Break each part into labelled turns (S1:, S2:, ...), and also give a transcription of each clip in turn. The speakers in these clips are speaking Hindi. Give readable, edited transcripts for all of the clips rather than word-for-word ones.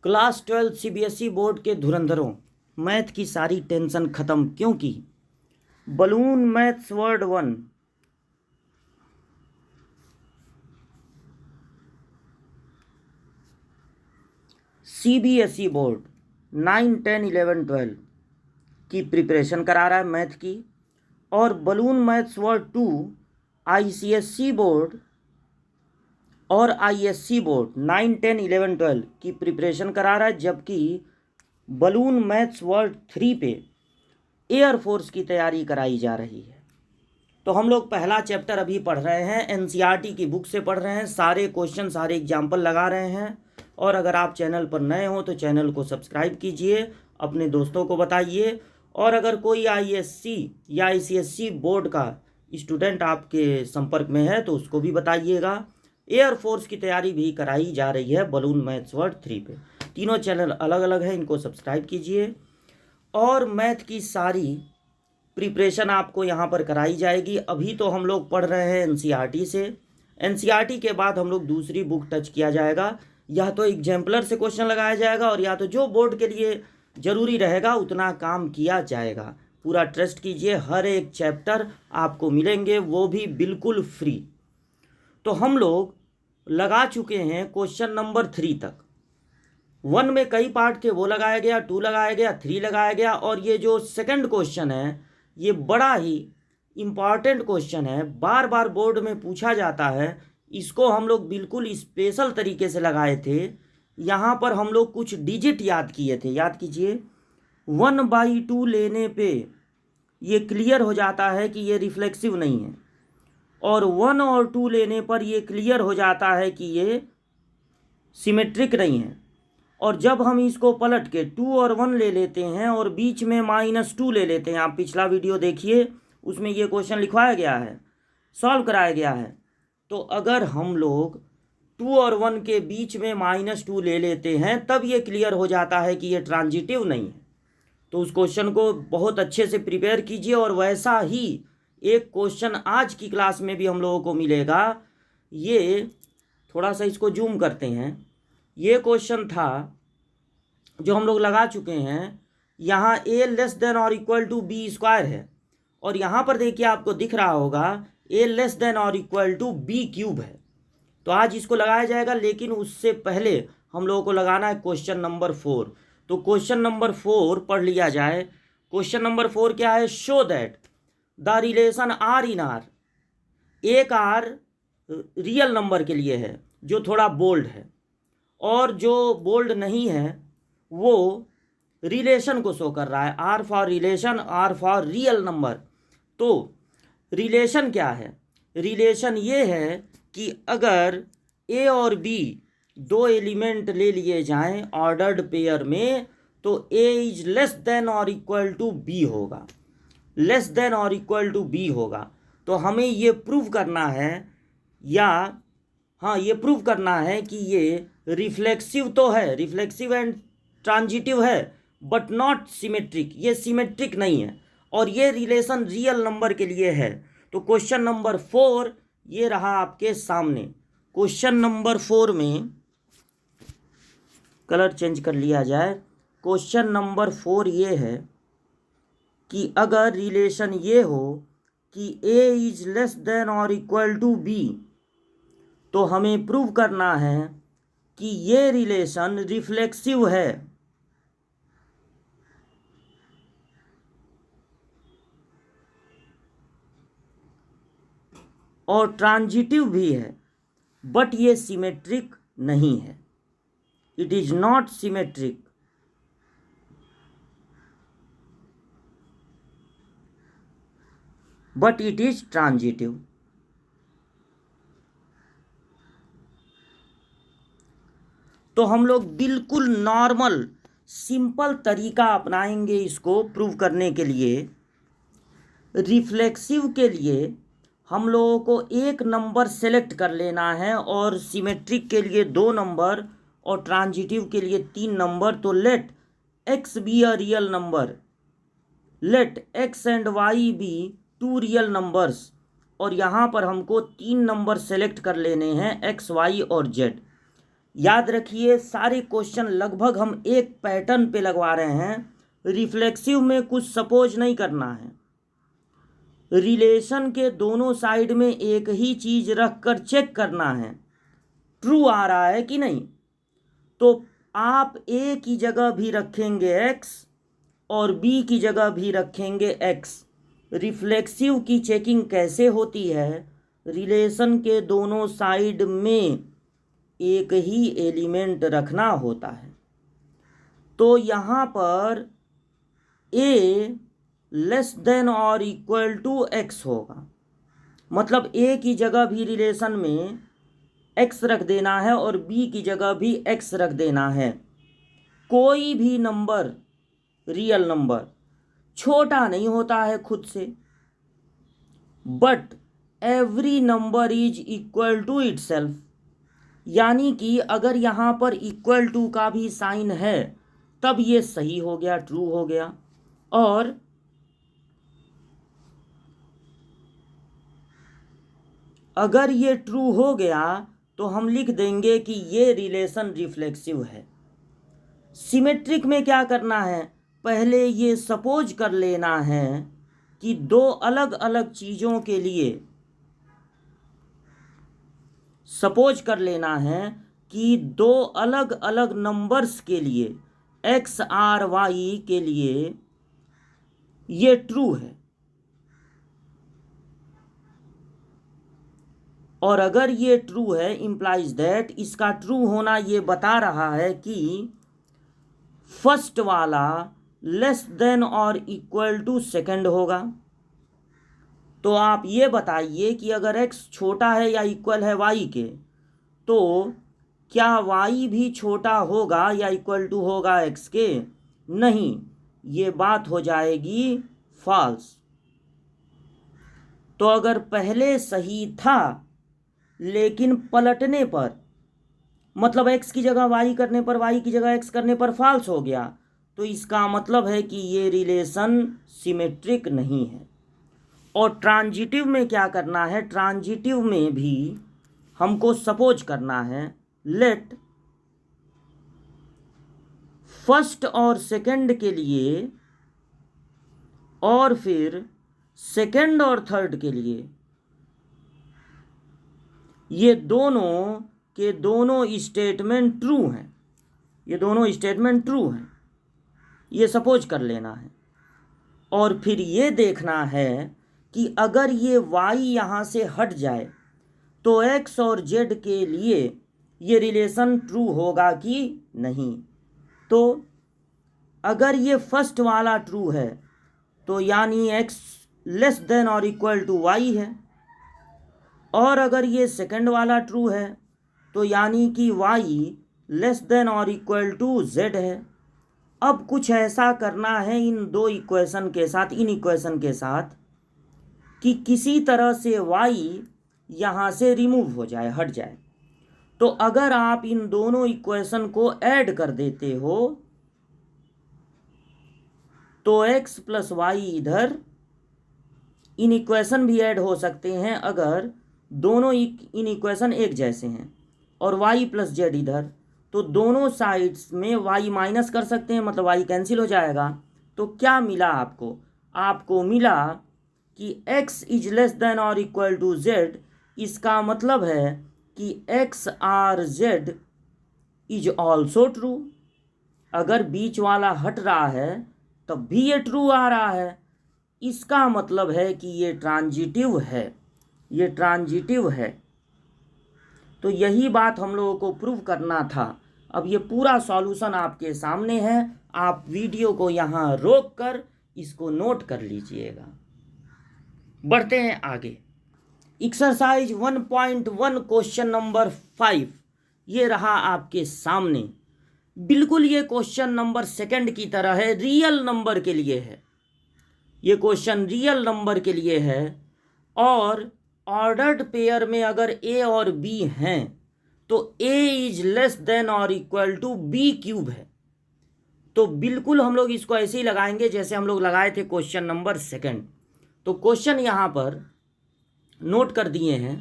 S1: क्लास 12 सीबीएसई बोर्ड के धुरंधरों, मैथ की सारी टेंशन खत्म क्योंकि balloon maths word 1 CBSE board 9, 10, 11, 12 की प्रिपरेशन करा रहा है मैथ की, और balloon maths word 2 ICSE board और आईएससी बोर्ड 9, 10, 11, 12 की प्रिपरेशन करा रहा है, जबकि बलून मैथ्स वर्ड 3 पे एयरफोर्स की तैयारी कराई जा रही है। तो हम लोग पहला चैप्टर अभी पढ़ रहे हैं, एनसीईआरटी की बुक से पढ़ रहे हैं, सारे क्वेश्चन सारे एग्जाम्पल लगा रहे हैं। और अगर आप चैनल पर नए हो तो चैनल को सब्सक्राइब कीजिए, अपने दोस्तों को बताइए, और अगर कोई आईएससी या आईसीएससी बोर्ड का स्टूडेंट आपके संपर्क में है तो उसको भी बताइएगा। एयरफोर्स की तैयारी भी कराई जा रही है बलून मैथ्स वर्ड 3 पे। तीनों चैनल अलग अलग हैं, इनको सब्सक्राइब कीजिए। और मैथ की सारी प्रिपरेशन आपको यहाँ पर कराई जाएगी। अभी तो हम लोग पढ़ रहे हैं एनसीईआरटी से, एनसीईआरटी के बाद हम लोग दूसरी बुक टच किया जाएगा। या तो एग्जाम्पलर से क्वेश्चन लगाया जाएगा, और या तो जो बोर्ड के लिए ज़रूरी रहेगा उतना काम किया जाएगा। पूरा ट्रस्ट कीजिए, हर एक चैप्टर आपको मिलेंगे, वो भी बिल्कुल फ्री। तो हम लोग लगा चुके हैं क्वेश्चन नंबर 3 तक। 1 में कई पार्ट थे, वो लगाया गया, 2 लगाया गया, 3 लगाया गया, और ये जो सेकंड क्वेश्चन है ये बड़ा ही इम्पॉर्टेंट क्वेश्चन है, बार बार बोर्ड में पूछा जाता है। इसको हम लोग बिल्कुल स्पेशल तरीके से लगाए थे। यहाँ पर हम लोग कुछ डिजिट याद किए थे, याद कीजिए। 1/2 लेने पे ये क्लियर हो जाता है कि ये रिफ्लेक्सिव नहीं है, और 1 और 2 लेने पर ये क्लियर हो जाता है कि ये सिमेट्रिक नहीं है। और जब हम इसको पलट के 2 और 1 ले लेते हैं और बीच में -2 ले लेते हैं, आप पिछला वीडियो देखिए, उसमें ये क्वेश्चन लिखवाया गया है, सॉल्व कराया गया है। तो अगर हम लोग 2 और 1 के बीच में -2 ले लेते हैं तब ये क्लियर हो जाता है कि ये ट्रांजिटिव नहीं है। तो उस क्वेश्चन को बहुत अच्छे से प्रिपेयर कीजिए, और वैसा ही एक क्वेश्चन आज की क्लास में भी हम लोगों को मिलेगा। ये थोड़ा सा इसको जूम करते हैं। ये क्वेश्चन था जो हम लोग लगा चुके हैं। यहाँ a लेस देन और इक्वल टू बी स्क्वायर है, और यहाँ पर देखिए आपको दिख रहा होगा a लेस देन और इक्वल टू बी क्यूब है। तो आज इसको लगाया जाएगा, लेकिन उससे पहले हम लोगों को लगाना है क्वेश्चन नंबर 4। तो क्वेश्चन नंबर 4 पढ़ लिया जाए। क्वेश्चन नंबर 4 क्या है? Show that the relation R in R. एक आर रियल नंबर के लिए है जो थोड़ा बोल्ड है, और जो बोल्ड नहीं है वो रिलेशन को शो कर रहा है। R for relation, R for real number. तो रिलेशन क्या है? रिलेशन ये है कि अगर ए और बी दो एलिमेंट ले लिए जाएं ऑर्डर्ड पेयर में, तो ए इज लेस देन और इक्वल टू बी होगा, लेस देन और इक्वल टू बी होगा। तो हमें ये प्रूव करना है, या हाँ ये प्रूव करना है कि ये रिफ्लेक्सिव तो है, रिफ्लेक्सिव एंड ट्रांजिटिव है, बट नॉट सिमेट्रिक, ये सिमेट्रिक नहीं है, और ये रिलेशन रियल नंबर के लिए है। तो क्वेश्चन नंबर 4 ये रहा आपके सामने। क्वेश्चन नंबर 4 में कलर चेंज कर लिया जाए। क्वेश्चन नंबर 4 ये है कि अगर रिलेशन ये हो कि a इज लेस देन और इक्वल टू b, तो हमें प्रूव करना है कि ये रिलेशन रिफ्लेक्सिव है। और ट्रांजिटिव भी है, बट ये सिमेट्रिक नहीं है। It is not symmetric. But it is transitive. तो हम लोग बिल्कुल नॉर्मल सिंपल तरीका अपनाएंगे इसको प्रूव करने के लिए। रिफ्लेक्सिव के लिए हम लोगों को एक नंबर सेलेक्ट कर लेना है, और सिमेट्रिक के लिए 2 नंबर, और ट्रांजिटिव के लिए 3 नंबर। तो let x be a real number, let x and y be 2 real numbers, और यहाँ पर हमको 3 नंबर सेलेक्ट कर लेने हैं x, y और z। याद रखिए सारे क्वेश्चन लगभग हम एक पैटर्न पे लगवा रहे हैं। रिफ्लेक्सिव में कुछ सपोज नहीं करना है। रिलेशन के दोनों साइड में एक ही चीज रख कर चेक करना है ट्रू आ रहा है कि नहीं। तो आप ए की जगह भी रखेंगे एक्स और बी की जगह भी रखेंगे एक्स। रिफ्लेक्सिव की चेकिंग कैसे होती है? रिलेशन के दोनों साइड में एक ही एलिमेंट रखना होता है। तो यहाँ पर ए लेस देन और इक्वल टू एक्स होगा, मतलब ए की जगह भी रिलेशन में एक्स रख देना है और बी की जगह भी एक्स रख देना है। कोई भी नंबर, रियल नंबर, छोटा नहीं होता है खुद से, but every number is equal to itself. यानी कि अगर यहाँ पर इक्वल टू का भी साइन है तब ये सही हो गया, ट्रू हो गया। और अगर ये ट्रू हो गया तो हम लिख देंगे कि ये रिलेशन रिफ्लेक्सिव है। सिमेट्रिक में क्या करना है? पहले ये सपोज कर लेना है कि दो अलग अलग चीज़ों के लिए सपोज कर लेना है कि दो अलग अलग नंबर्स के लिए एक्स आर वाई के लिए ये ट्रू है। और अगर ये ट्रू है इम्प्लाइज दैट, इसका ट्रू होना ये बता रहा है कि फर्स्ट वाला लेस देन और इक्वल टू सेकंड होगा। तो आप ये बताइए कि अगर x छोटा है या इक्वल है y के, तो क्या y भी छोटा होगा या इक्वल टू होगा x के? नहीं, ये बात हो जाएगी फॉल्स। तो अगर पहले सही था लेकिन पलटने पर, मतलब x की जगह y करने पर, y की जगह x करने पर फॉल्स हो गया, तो इसका मतलब है कि ये रिलेशन सिमेट्रिक नहीं है। और ट्रांजिटिव में क्या करना है? ट्रांजिटिव में भी हमको सपोज करना है लेट फर्स्ट और सेकंड के लिए और फिर सेकंड और थर्ड के लिए ये दोनों के दोनों स्टेटमेंट ट्रू हैं। ये दोनों स्टेटमेंट ट्रू हैं, ये सपोज कर लेना है। और फिर ये देखना है कि अगर ये y यहाँ से हट जाए तो x और z के लिए ये रिलेशन ट्रू होगा कि नहीं। तो अगर ये फर्स्ट वाला ट्रू है तो यानी x लेस देन और इक्वल टू y है, और अगर ये सेकंड वाला ट्रू है तो यानी कि y लेस देन और इक्वल टू z है। अब कुछ ऐसा करना है इन दो इक्वेशन के साथ, इन इक्वेशन के साथ, कि किसी तरह से y यहाँ से रिमूव हो जाए, हट जाए। तो अगर आप इन दोनों इक्वेशन को ऐड कर देते हो तो x प्लस वाई इधर, इन इक्वेशन भी ऐड हो सकते हैं अगर दोनों इन इक्वेशन एक जैसे हैं, और y प्लस जेड इधर, तो दोनों साइड्स में y माइनस कर सकते हैं, मतलब y कैंसिल हो जाएगा। तो क्या मिला आपको? आपको मिला कि x इज लेस देन और इक्वल टू z। इसका मतलब है कि x R z is also true. अगर बीच वाला हट रहा है तब भी ये ट्रू आ रहा है। इसका मतलब है कि ये ट्रांजिटिव है, ये ट्रांजिटिव है। तो यही बात हम लोगों को प्रूव करना था। अब ये पूरा सॉल्यूशन आपके सामने है, आप वीडियो को यहाँ रोक कर इसको नोट कर लीजिएगा। बढ़ते हैं आगे। एक्सरसाइज 1.1 क्वेश्चन नंबर 5 ये रहा आपके सामने। बिल्कुल ये क्वेश्चन नंबर सेकंड की तरह है, रियल नंबर के लिए है। ये क्वेश्चन रियल नंबर के लिए है और ऑर्डर्ड पेयर में अगर ए और बी हैं तो ए इज लेस देन और इक्वल टू बी क्यूब है। तो बिल्कुल हम लोग इसको ऐसे ही लगाएंगे जैसे हम लोग लगाए थे क्वेश्चन नंबर सेकंड। तो क्वेश्चन यहाँ पर नोट कर दिए हैं।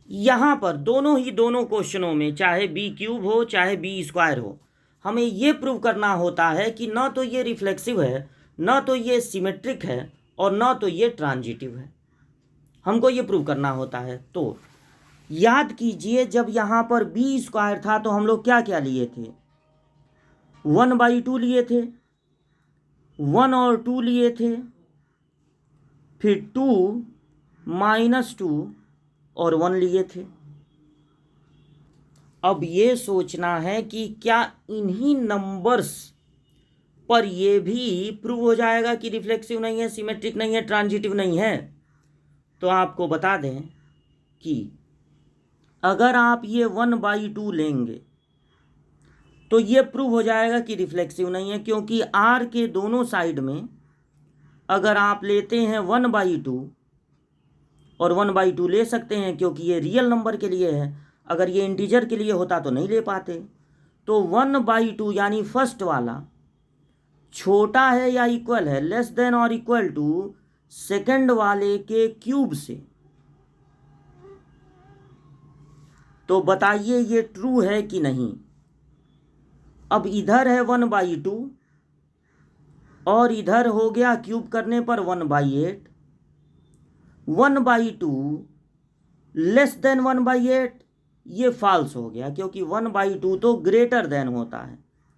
S1: यहाँ पर दोनों क्वेश्चनों में, चाहे बी क्यूब हो चाहे बी स्क्वायर हो, हमें ये प्रूव करना होता है कि ना तो ये रिफ्लेक्सिव है, ना तो ये सिमेट्रिक है, और ना तो ये ट्रांजिटिव है। हमको ये प्रूव करना होता है। तो याद कीजिए, जब यहाँ पर बी स्क्वायर था तो हम लोग क्या क्या लिए थे? 1/2 लिए थे, 1 और 2 लिए थे, फिर 2 -2 और 1 लिए थे। अब ये सोचना है कि क्या इन्हीं नंबर्स पर ये भी प्रूव हो जाएगा कि रिफ्लेक्सिव नहीं है, सिमेट्रिक नहीं है, ट्रांजिटिव नहीं है। तो आपको बता दें कि अगर आप ये 1/2 लेंगे तो ये प्रूव हो जाएगा कि रिफ्लेक्सिव नहीं है, क्योंकि आर के दोनों साइड में अगर आप लेते हैं 1/2, और 1/2 ले सकते हैं क्योंकि ये रियल नंबर के लिए है, अगर ये इंटीजर के लिए होता तो नहीं ले पाते। तो 1/2 यानी फर्स्ट वाला छोटा है या इक्वल है, लेस देन और इक्वल टू सेकंड वाले के क्यूब से। तो बताइए ये ट्रू है कि नहीं। अब इधर है 1/2 और इधर हो गया क्यूब करने पर 1/8। 1/2 लेस देन 1/8 ये फॉल्स हो गया, क्योंकि 1/2 तो ग्रेटर देन होता है।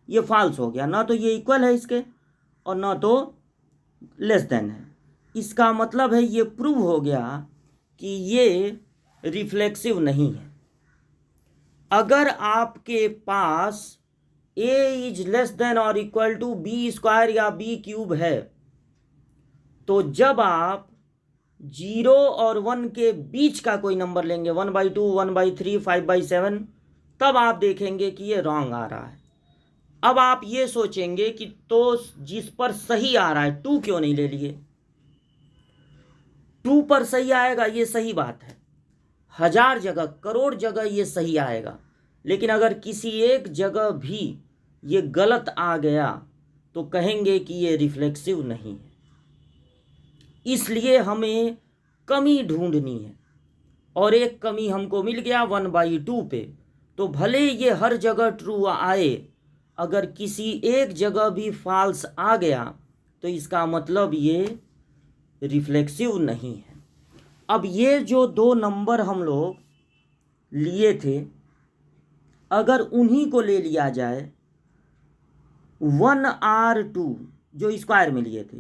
S1: ये फॉल्स हो गया, ना तो ये इक्वल है इसके और ना तो लेस देन है। इसका मतलब है ये प्रूव हो गया कि ये रिफ्लेक्सिव नहीं है। अगर आपके पास a इज लेस देन और इक्वल टू बी स्क्वायर या बी क्यूब है, तो जब आप 0 और 1 के बीच का कोई नंबर लेंगे, 1/2, 1/3, 5/7, तब आप देखेंगे कि ये रॉन्ग आ रहा है। अब आप ये सोचेंगे कि तो जिस पर सही आ रहा है 2 क्यों नहीं ले लिए? 2 पर सही आएगा, ये सही बात है। 1000 जगह, करोड़ जगह ये सही आएगा, लेकिन अगर किसी एक जगह भी ये गलत आ गया तो कहेंगे कि ये रिफ्लेक्सिव नहीं है। इसलिए हमें कमी ढूंढनी है, और एक कमी हमको मिल गया 1/2 पे। तो भले ये हर जगह ट्रू आए, अगर किसी एक जगह भी फॉल्स आ गया तो इसका मतलब ये रिफ्लेक्सिव नहीं है। अब ये जो 2 नंबर हम लोग लिए थे, अगर उन्हीं को ले लिया जाए, 1r2 जो स्क्वायर में लिए थे,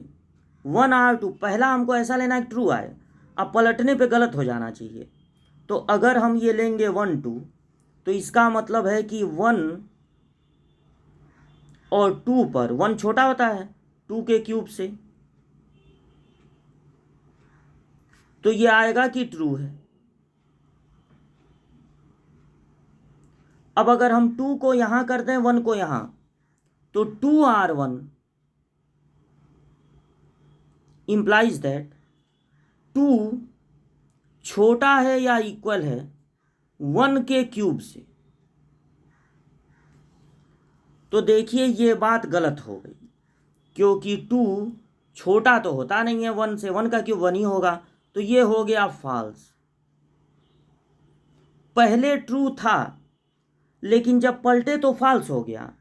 S1: 1r2 पहला हमको ऐसा लेना है ट्रू आए, अब पलटने पे गलत हो जाना चाहिए। तो अगर हम ये लेंगे 1/2 तो इसका मतलब है कि 1 और 2 पर 1 छोटा होता है 2 के क्यूब से, तो ये आएगा कि ट्रू है। अब अगर हम 2 को यहां कर दें 1 को यहां, तो 2r1 इंप्लाइज दैट 2 छोटा है या इक्वल है 1 के क्यूब से। तो देखिए ये बात गलत हो गई, क्योंकि 2 छोटा तो होता नहीं है 1 से, 1 का क्यूब 1 ही होगा, तो ये हो गया फॉल्स। पहले ट्रू था लेकिन जब पलटे तो फॉल्स हो गया,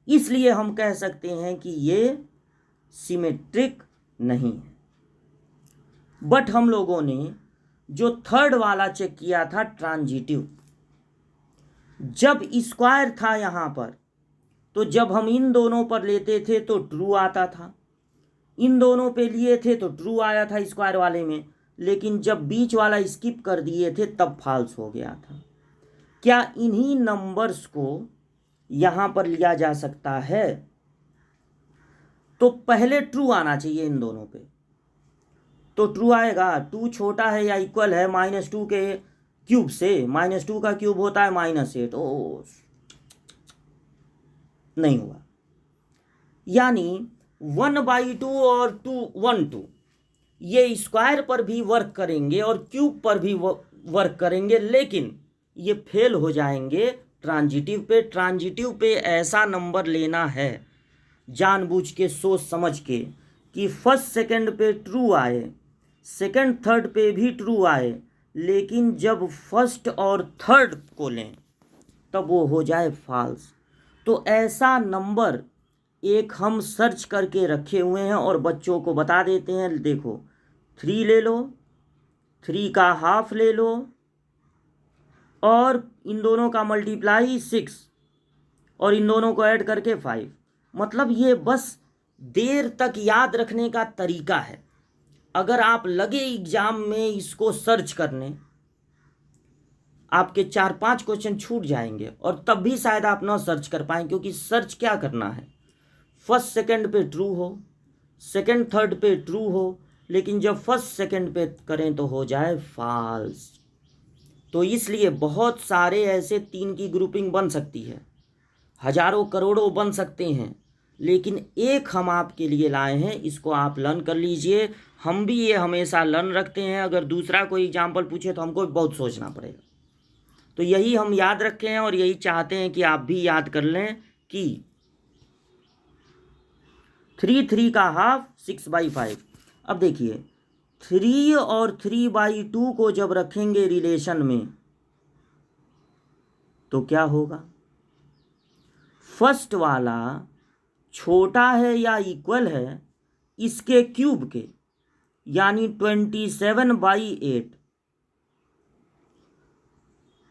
S1: इसलिए हम कह सकते हैं कि ये सिमेट्रिक नहीं है। बट हम लोगों ने जो थर्ड वाला चेक किया था ट्रांजिटिव, जब स्क्वायर था यहाँ पर, तो जब हम इन दोनों पर लेते थे तो ट्रू आता था, इन दोनों पे लिए थे तो ट्रू आया था स्क्वायर वाले में, लेकिन जब बीच वाला स्किप कर दिए थे तब फॉल्स हो गया था। क्या इन्हीं नंबर्स को यहाँ पर लिया जा सकता है? तो पहले ट्रू आना चाहिए इन दोनों पे, तो ट्रू आएगा। 2 छोटा है या इक्वल है -2 के क्यूब से, -2 का क्यूब होता है -8। ओ नहीं हुआ, यानी 1/2 और 1/2 ये स्क्वायर पर भी वर्क करेंगे और क्यूब पर भी वर्क करेंगे, लेकिन ये फेल हो जाएंगे ट्रांजिटिव पे। ट्रांजिटिव पे ऐसा नंबर लेना है जानबूझ के, सोच समझ के, कि फर्स्ट सेकंड पे ट्रू आए, सेकंड थर्ड पे भी ट्रू आए, लेकिन जब फर्स्ट और थर्ड को लें तब वो हो जाए फॉल्स। तो ऐसा नंबर एक हम सर्च करके रखे हुए हैं और बच्चों को बता देते हैं, देखो 3 ले लो, 3 का हाफ ले लो और इन दोनों का मल्टीप्लाई 6 और इन दोनों को ऐड करके 5। मतलब ये बस देर तक याद रखने का तरीका है। अगर आप लगे एग्जाम में इसको सर्च करने, आपके 4-5 क्वेश्चन छूट जाएंगे और तब भी शायद आप ना सर्च कर पाएँ, क्योंकि सर्च क्या करना है, फर्स्ट सेकंड पे ट्रू हो, सेकंड थर्ड पे ट्रू हो, लेकिन जब फर्स्ट सेकंड पे करें तो हो जाए फॉल्स। तो इसलिए बहुत सारे ऐसे 3 की ग्रुपिंग बन सकती है, हजारों करोड़ों बन सकते हैं, लेकिन एक हम आपके लिए लाए हैं, इसको आप लर्न कर लीजिए। हम भी ये हमेशा लर्न रखते हैं, अगर दूसरा कोई एग्जाम्पल पूछे तो हमको बहुत सोचना पड़ेगा। तो यही हम याद रखे हैं और यही चाहते हैं कि आप भी याद कर लें कि 3 का हाफ 6/5। अब देखिए 3 और 3/2 को जब रखेंगे रिलेशन में तो क्या होगा, फर्स्ट वाला छोटा है या इक्वल है इसके क्यूब के, यानी 27/8।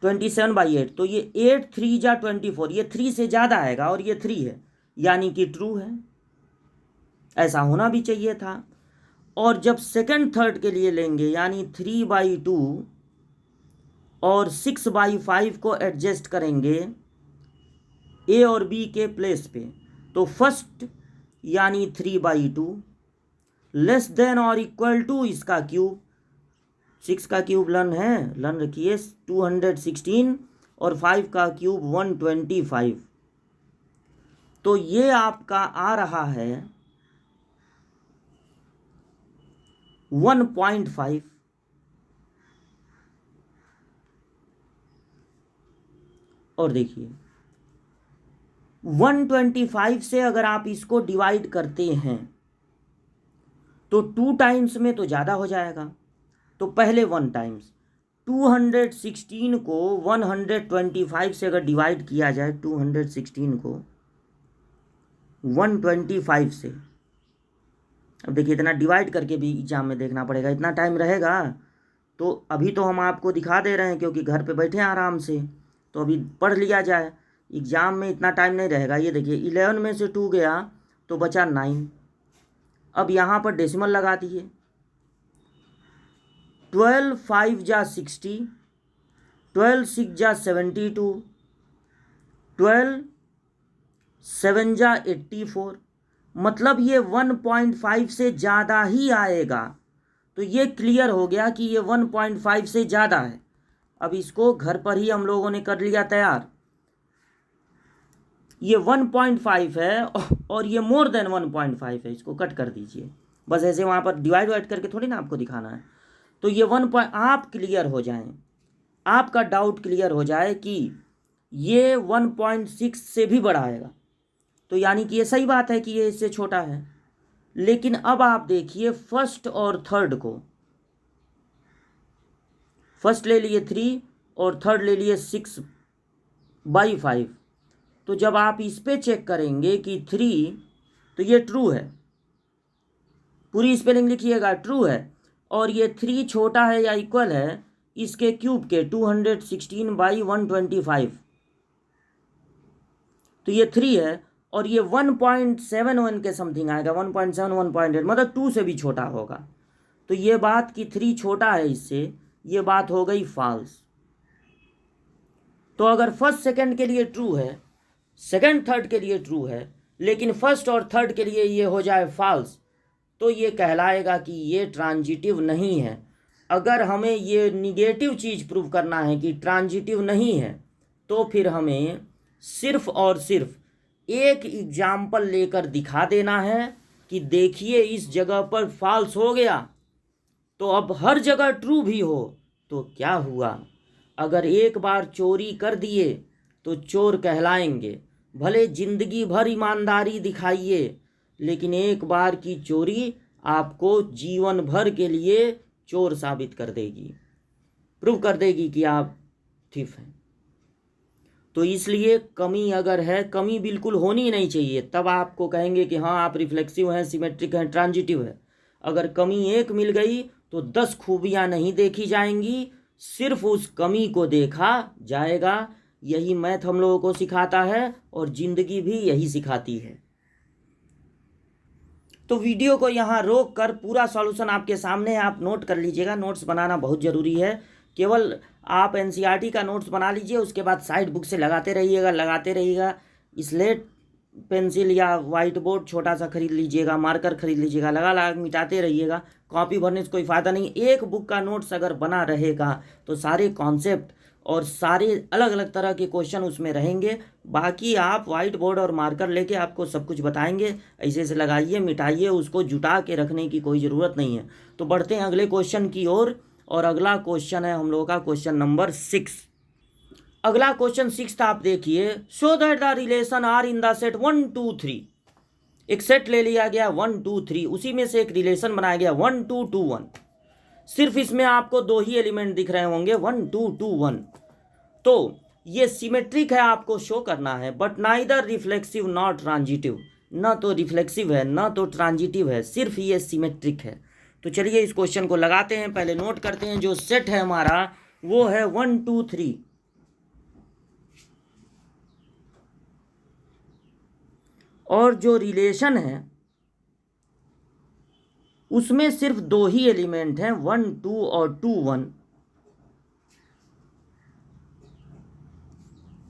S1: 27/8 तो ये 8 3 जा 24, ये 3 से ज़्यादा आएगा और ये 3 है, यानी कि ट्रू है। ऐसा होना भी चाहिए था। और जब सेकंड थर्ड के लिए लेंगे, यानी 3/2 और 6/5 को एडजस्ट करेंगे ए और बी के प्लेस पे, तो फर्स्ट यानी 3/2 लेस देन और इक्वल टू इसका क्यूब, 6 का क्यूब लर्न है, लर्न रखिए 216 और 5 का क्यूब 125। तो ये आपका आ रहा है 1.5। और देखिए 125 से अगर आप इसको डिवाइड करते हैं तो 2 टाइम्स में तो ज़्यादा हो जाएगा, तो पहले 1 टाइम्स 216 को 125 से अगर डिवाइड किया जाए, 216 को 125 से, अब देखिए इतना डिवाइड करके भी एग्जाम में देखना पड़ेगा, इतना टाइम रहेगा। तो अभी तो हम आपको दिखा दे रहे हैं क्योंकि घर पे बैठे हैं आराम से, तो अभी पढ़ लिया जाए, एग्ज़ाम में इतना टाइम नहीं रहेगा। ये देखिए 11 में से 2 गया तो बचा 9। अब यहाँ पर डेसिमल लगा दिए, 12 5 जा 60, 12 6 जा 72, 12 7 जा 84, मतलब ये 1.5 से ज़्यादा ही आएगा। तो ये क्लियर हो गया कि ये 1.5 से ज़्यादा है। अब इसको घर पर ही हम लोगों ने कर लिया तैयार। ये 1.5 है और ये मोर देन 1.5 है, इसको कट कर दीजिए, बस ऐसे वहाँ पर डिवाइड वाइड करके थोड़ी ना आपको दिखाना है। तो ये 1. आप क्लियर हो जाएं, आपका डाउट क्लियर हो जाए कि ये 1.6 से भी बड़ा आएगा, तो यानी कि ये सही बात है कि ये इससे छोटा है। लेकिन अब आप देखिए फर्स्ट और थर्ड को, फर्स्ट ले लिए 3 और थर्ड ले लिए 6/5। तो जब आप इस पे चेक करेंगे कि 3, तो ये ट्रू है, पूरी स्पेलिंग लिखिएगा, ट्रू है। और ये 3 छोटा है या इक्वल है इसके क्यूब के, 216/125, तो ये 3 है। और ये 1.71 के समथिंग आएगा, 1.7 1.8, मतलब 2 से भी छोटा होगा। तो ये बात कि 3 छोटा है इससे, ये बात हो गई फॉल्स। तो अगर फर्स्ट सेकंड के लिए ट्रू है, सेकंड थर्ड के लिए ट्रू है, लेकिन फर्स्ट और थर्ड के लिए ये हो जाए फॉल्स, तो ये कहलाएगा कि ये ट्रांजिटिव नहीं है। अगर हमें ये निगेटिव चीज़ प्रूव करना है कि ट्रांजिटिव नहीं है, तो फिर हमें सिर्फ और सिर्फ एक एग्जाम्पल लेकर दिखा देना है कि देखिए इस जगह पर फॉल्स हो गया, तो अब हर जगह ट्रू भी हो तो क्या हुआ। अगर एक बार चोरी कर दिए तो चोर कहलाएंगे, भले जिंदगी भर ईमानदारी दिखाइए, लेकिन एक बार की चोरी आपको जीवन भर के लिए चोर साबित कर देगी। प्रूव कर देगी कि आप थीफ हैं। तो इसलिए कमी अगर है, कमी बिल्कुल होनी ही नहीं चाहिए, तब आपको कहेंगे कि हाँ आप रिफ्लेक्सिव हैं, सिमेट्रिक हैं, ट्रांजिटिव है। अगर कमी एक मिल गई तो 10 खूबियाँ नहीं देखी जाएंगी, सिर्फ उस कमी को देखा जाएगा। यही मैथ हम लोगों को सिखाता है और जिंदगी भी यही सिखाती है। तो वीडियो को यहाँ रोक कर पूरा सॉल्यूशन आपके सामने है, आप नोट कर लीजिएगा। नोट्स बनाना बहुत ज़रूरी है। केवल आप एनसीईआरटी का नोट्स बना लीजिए, उसके बाद साइड बुक से लगाते रहिएगा। स्लेट पेंसिल या वाइट बोर्ड छोटा सा खरीद लीजिएगा, मार्कर खरीद लीजिएगा, लगा मिटाते रहिएगा। कॉपी भरने से कोई फ़ायदा नहीं। एक बुक का नोट्स अगर बना रहेगा तो सारे कॉन्सेप्ट और सारे अलग अलग तरह के क्वेश्चन उसमें रहेंगे। बाकी आप वाइट बोर्ड और मार्कर लेके आपको सब कुछ बताएंगे, ऐसे से लगाइए, मिटाइए, उसको जुटा के रखने की कोई ज़रूरत नहीं है। तो बढ़ते हैं अगले क्वेश्चन की ओर, और अगला क्वेश्चन है हम लोगों का क्वेश्चन नंबर 6। अगला क्वेश्चन 6 आप देखिए, show that the relation R in the set 1 2 3। एक सेट ले लिया गया 1 2 3, उसी में से एक रिलेशन बनाया गया 1 2 2 1। सिर्फ इसमें आपको 2 ही एलिमेंट दिख रहे होंगे 1 2 2 1। तो ये सिमेट्रिक है, आपको शो करना है, but neither reflexive not transitive. न तो रिफ्लेक्सिव है न तो ट्रांजिटिव है, सिर्फ ये सिमेट्रिक है। तो चलिए इस क्वेश्चन को लगाते हैं। पहले नोट करते हैं, जो सेट है हमारा वो है 1 2 3, और जो रिलेशन है उसमें सिर्फ 2 ही एलिमेंट हैं 1 2 और 2 1।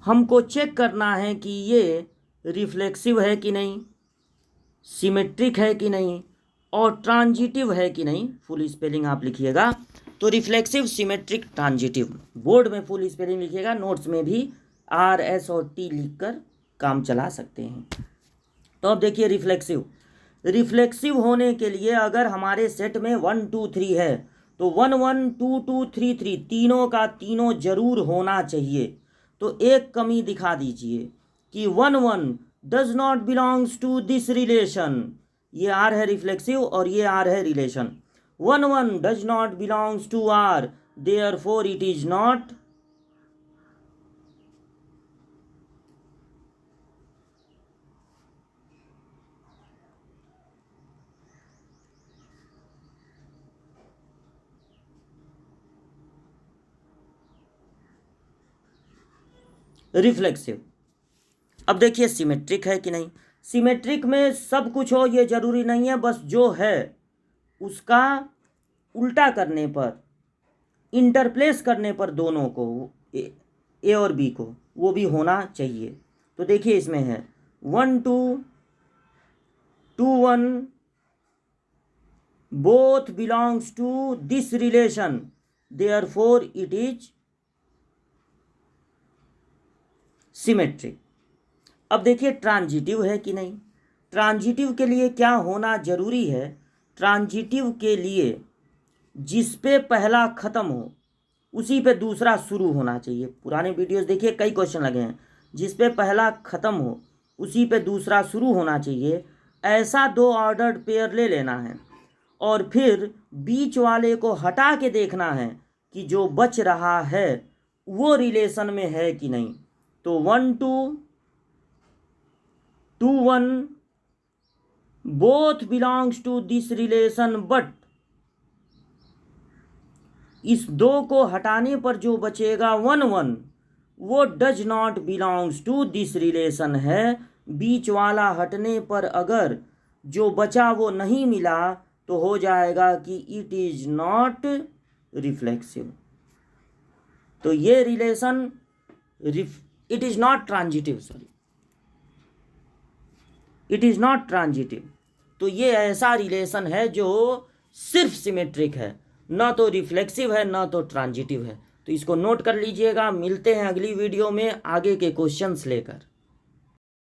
S1: हमको चेक करना है कि ये रिफ्लेक्सिव है कि नहीं, सिमेट्रिक है कि नहीं, और ट्रांजिटिव है कि नहीं। फुल स्पेलिंग आप लिखिएगा, तो रिफ्लेक्सिव, सिमेट्रिक, ट्रांजिटिव। बोर्ड में फुल स्पेलिंग लिखिएगा, नोट्स में भी RS और T लिखकर काम चला सकते हैं। तो अब देखिए रिफ्लेक्सिव होने के लिए अगर हमारे सेट में 1 2 3 है तो 1 1 2 2 3 3 तीनों का तीनों जरूर होना चाहिए। तो एक कमी दिखा दीजिए कि 1 1 does not belongs to this relation. ये R है रिफ्लेक्सिव और ये R है relation. 1 1 does not belongs to R, therefore it is not reflexive. अब देखिए सिमेट्रिक है कि नहीं। सिमेट्रिक में सब कुछ हो ये जरूरी नहीं है, बस जो है उसका उल्टा करने पर, इंटरप्लेस करने पर दोनों को, ए और बी को, वो भी होना चाहिए। तो देखिए इसमें है 1 2 2 1 both belongs to this relation, therefore it is symmetric. अब देखिए ट्रांजिटिव है कि नहीं। ट्रांजिटिव के लिए क्या होना जरूरी है? ट्रांजिटिव के लिए जिस पे पहला ख़त्म हो उसी पे दूसरा शुरू होना चाहिए। पुराने वीडियोस देखिए, कई क्वेश्चन लगे हैं, जिस पे पहला ख़त्म हो उसी पे दूसरा शुरू होना चाहिए। ऐसा 2 ऑर्डर्ड पेयर ले लेना है और फिर बीच वाले को हटा के देखना है कि जो बच रहा है वो रिलेशन में है कि नहीं। तो 1 2 2 1 both belongs to this relation, but इस 2 को हटाने पर जो बचेगा 1 1 वो does not belongs to this relation है। बीच वाला हटने पर अगर जो बचा वो नहीं मिला तो हो जाएगा कि इट इज नॉट रिफ्लेक्सिव। तो ये relation it is not transitive, it is not transitive. तो ये ऐसा रिलेशन है जो सिर्फ सिमेट्रिक है, ना तो रिफ्लेक्सिव है ना तो ट्रांजिटिव है। तो इसको नोट कर लीजिएगा। मिलते हैं अगली वीडियो में आगे के क्वेश्चंस लेकर।